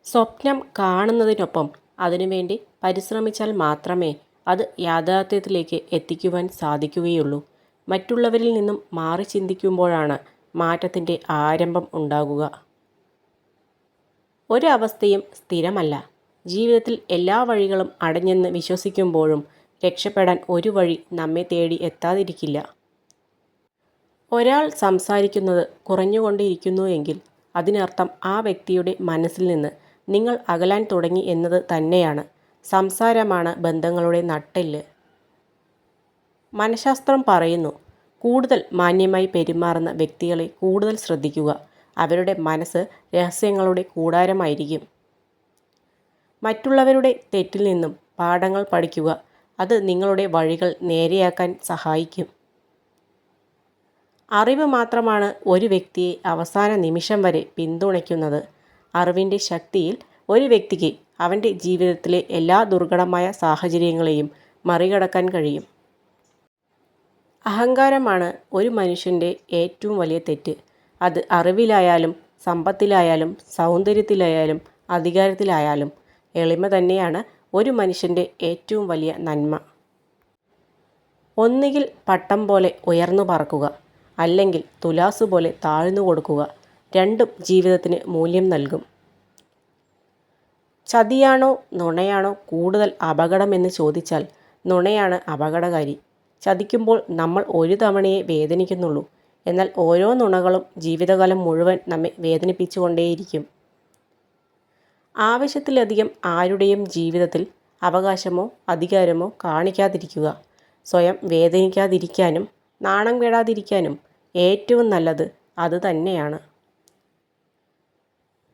സ്വപ്നം കാണുന്നതിനൊപ്പം അതിനുവേണ്ടി പരിശ്രമിച്ചാൽ മാത്രമേ അത് യാഥാർത്ഥ്യത്തിലേക്ക് എത്തിക്കുവാൻ സാധിക്കുകയുള്ളൂ. മറ്റുള്ളവരിൽ നിന്നും മാറി ചിന്തിക്കുമ്പോഴാണ് മാറ്റത്തിൻ്റെ ആരംഭം ഉണ്ടാകുക. ഒരവസ്ഥയും സ്ഥിരമല്ല. ജീവിതത്തിൽ എല്ലാ വഴികളും അടഞ്ഞെന്ന് വിശ്വസിക്കുമ്പോഴും രക്ഷപ്പെടാൻ ഒരു വഴി നമ്മെ തേടി എത്താതിരിക്കില്ല. ഒരാൾ സംസാരിക്കുന്നത് കുറഞ്ഞുകൊണ്ടിരിക്കുന്നുവെങ്കിൽ അതിനർത്ഥം ആ വ്യക്തിയുടെ മനസ്സിൽ നിന്ന് നിങ്ങൾ അകലാൻ തുടങ്ങി എന്നത് തന്നെയാണ്. സംസാരമാണ് ബന്ധങ്ങളുടെ നട്ടെല്ല്. മനഃശാസ്ത്രം പറയുന്നു, കൂടുതൽ മാന്യമായി പെരുമാറുന്ന വ്യക്തികളെ കൂടുതൽ ശ്രദ്ധിക്കുക. അവരുടെ മനസ്സ് രഹസ്യങ്ങളുടെ കൂടാരമായിരിക്കും. മറ്റുള്ളവരുടെ തെറ്റിൽ നിന്നും പാഠങ്ങൾ പഠിക്കുക. അത് നിങ്ങളുടെ വഴികൾ നേരെയാക്കാൻ സഹായിക്കും. അറിവ് മാത്രമാണ് ഒരു വ്യക്തിയെ അവസാന നിമിഷം വരെ പിന്തുണയ്ക്കുന്നത്. അറിവിൻ്റെ ശക്തിയിൽ ഒരു വ്യക്തിക്ക് അവൻ്റെ ജീവിതത്തിലെ എല്ലാ ദുർഘടമായ സാഹചര്യങ്ങളെയും മറികടക്കാൻ കഴിയും. അഹങ്കാരമാണ് ഒരു മനുഷ്യൻ്റെ ഏറ്റവും വലിയ തെറ്റ്. അത് അറിവിലായാലും സമ്പത്തിലായാലും സൗന്ദര്യത്തിലായാലും അധികാരത്തിലായാലും. എളിമ തന്നെയാണ് ഒരു മനുഷ്യൻ്റെ ഏറ്റവും വലിയ നന്മ. ഒന്നുകിൽ പട്ടം പോലെ ഉയർന്നു പറക്കുക, അല്ലെങ്കിൽ തുലാസ് പോലെ താഴ്ന്നു കൊടുക്കുക. രണ്ടും ജീവിതത്തിന് മൂല്യം നൽകും. ചതിയാണോ നുണയാണോ കൂടുതൽ അപകടമെന്ന് ചോദിച്ചാൽ നുണയാണ് അപകടകാരി. ചതിക്കുമ്പോൾ നമ്മൾ ഒരു തവണയേ വേദനിക്കുന്നുള്ളൂ. എന്നാൽ ഓരോ നുണകളും ജീവിതകാലം മുഴുവൻ നമ്മെ വേദനിപ്പിച്ചുകൊണ്ടേയിരിക്കും. ആവശ്യത്തിലധികം ആരുടെയും ജീവിതത്തിൽ അവകാശമോ അധികാരമോ കാണിക്കാതിരിക്കുക. സ്വയം വേദനിക്കാതിരിക്കാനും നാണം കെടാതിരിക്കാനും ഏറ്റവും നല്ലത് അതുതന്നെയാണ്.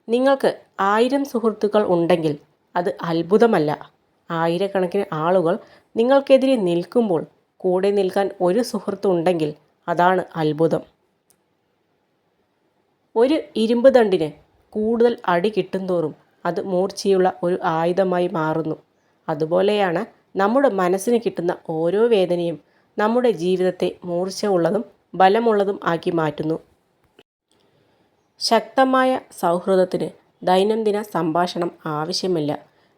നിങ്ങൾക്ക് 1000 സുഹൃത്തുക്കൾ ഉണ്ടെങ്കിൽ അത് അത്ഭുതമല്ല. ആയിരക്കണക്കിന് ആളുകൾ നിങ്ങൾക്കെതിരെ നിൽക്കുമ്പോൾ കൂടെ നിൽക്കാൻ ഒരു സുഹൃത്ത് ഉണ്ടെങ്കിൽ അതാണ് അത്ഭുതം. ഒരു ഇരുമ്പ് ദണ്ടിന് കൂടുതൽ അടി കിട്ടുന്തോറും അത് മൂർച്ചയുള്ള ഒരു ആയുധമായി മാറുന്നു. അതുപോലെയാണ് നമ്മുടെ മനസ്സിന് കിട്ടുന്ന ഓരോ വേദനയും നമ്മുടെ ജീവിതത്തെ മൂർച്ച ഉള്ളതും ബലമുള്ളതും ആക്കി മാറ്റുന്നു. ശക്തമായ സൗഹൃദത്തിന് ദൈനംദിന സംഭാഷണം ആവശ്യമില്ല.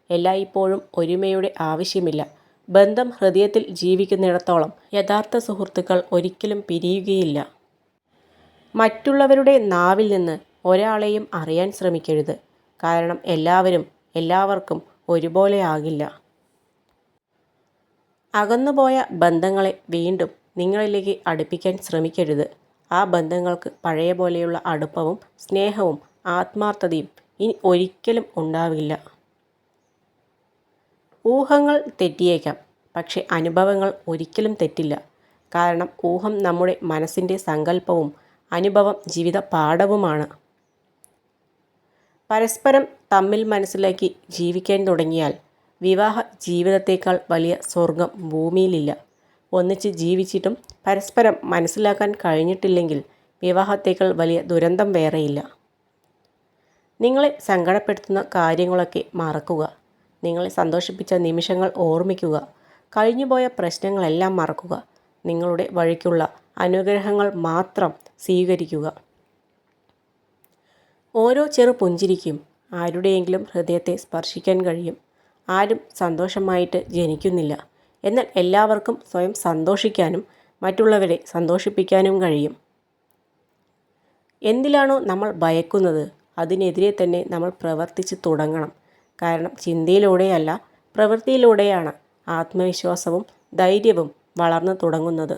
എല്ലായ്പ്പോഴും ഒരുമയുടെ ആവശ്യമില്ല. ബന്ധം ഹൃദയത്തിൽ ജീവിക്കുന്നിടത്തോളം യഥാർത്ഥ സുഹൃത്തുക്കൾ ഒരിക്കലും പിരിയുകയില്ല. മറ്റുള്ളവരുടെ നാവിൽ നിന്ന് ഒരാളെയും അറിയാൻ ശ്രമിക്കരുത്. കാരണം എല്ലാവരും എല്ലാവർക്കും ഒരുപോലെ ആകില്ല. അകന്നുപോയ ബന്ധങ്ങളെ വീണ്ടും നിങ്ങളിലേക്ക് അടുപ്പിക്കാൻ ശ്രമിക്കരുത്. ആ ബന്ധങ്ങൾക്ക് പഴയ പോലെയുള്ള അടുപ്പവും സ്നേഹവും ആത്മാർത്ഥതയും ഇനി ഒരിക്കലും ഉണ്ടാവില്ല. ഊഹങ്ങൾ തെറ്റിയേക്കാം, പക്ഷെ അനുഭവങ്ങൾ ഒരിക്കലും തെറ്റില്ല. കാരണം ഊഹം നമ്മുടെ മനസ്സിൻ്റെ സങ്കല്പവും അനുഭവം ജീവിത പാഠവുമാണ്. പരസ്പരം തമ്മിൽ മനസ്സിലാക്കി ജീവിക്കാൻ തുടങ്ങിയാൽ വിവാഹ ജീവിതത്തേക്കാൾ വലിയ സ്വർഗം ഭൂമിയിലില്ല. ഒന്നിച്ച് ജീവിച്ചിട്ടും പരസ്പരം മനസ്സിലാക്കാൻ കഴിഞ്ഞിട്ടില്ലെങ്കിൽ വിവാഹത്തേക്കാൾ വലിയ ദുരന്തം വേറെയില്ല. നിങ്ങളെ സങ്കടപ്പെടുത്തുന്ന കാര്യങ്ങളൊക്കെ മറക്കുക. നിങ്ങളെ സന്തോഷിപ്പിച്ച നിമിഷങ്ങൾ ഓർമ്മിക്കുക. കഴിഞ്ഞുപോയ പ്രശ്നങ്ങളെല്ലാം മറക്കുക. നിങ്ങളുടെ വഴിക്കുള്ള അനുഗ്രഹങ്ങൾ മാത്രം സ്വീകരിക്കുക. ഓരോ ചെറു പുഞ്ചിരിക്കും ആരുടെയെങ്കിലും ഹൃദയത്തെ സ്പർശിക്കാൻ കഴിയും. ആരും സന്തോഷമായിട്ട് ജനിക്കുന്നില്ല. എന്നാൽ എല്ലാവർക്കും സ്വയം സന്തോഷിക്കാനും മറ്റുള്ളവരെ സന്തോഷിപ്പിക്കാനും കഴിയും. എന്തിലാണോ നമ്മൾ ഭയക്കുന്നത് അതിനെതിരെ തന്നെ നമ്മൾ പ്രവർത്തിച്ച് തുടങ്ങണം. കാരണം ചിന്തയിലൂടെയല്ല, പ്രവൃത്തിയിലൂടെയാണ് ആത്മവിശ്വാസവും ധൈര്യവും വളർന്നു തുടങ്ങുന്നത്.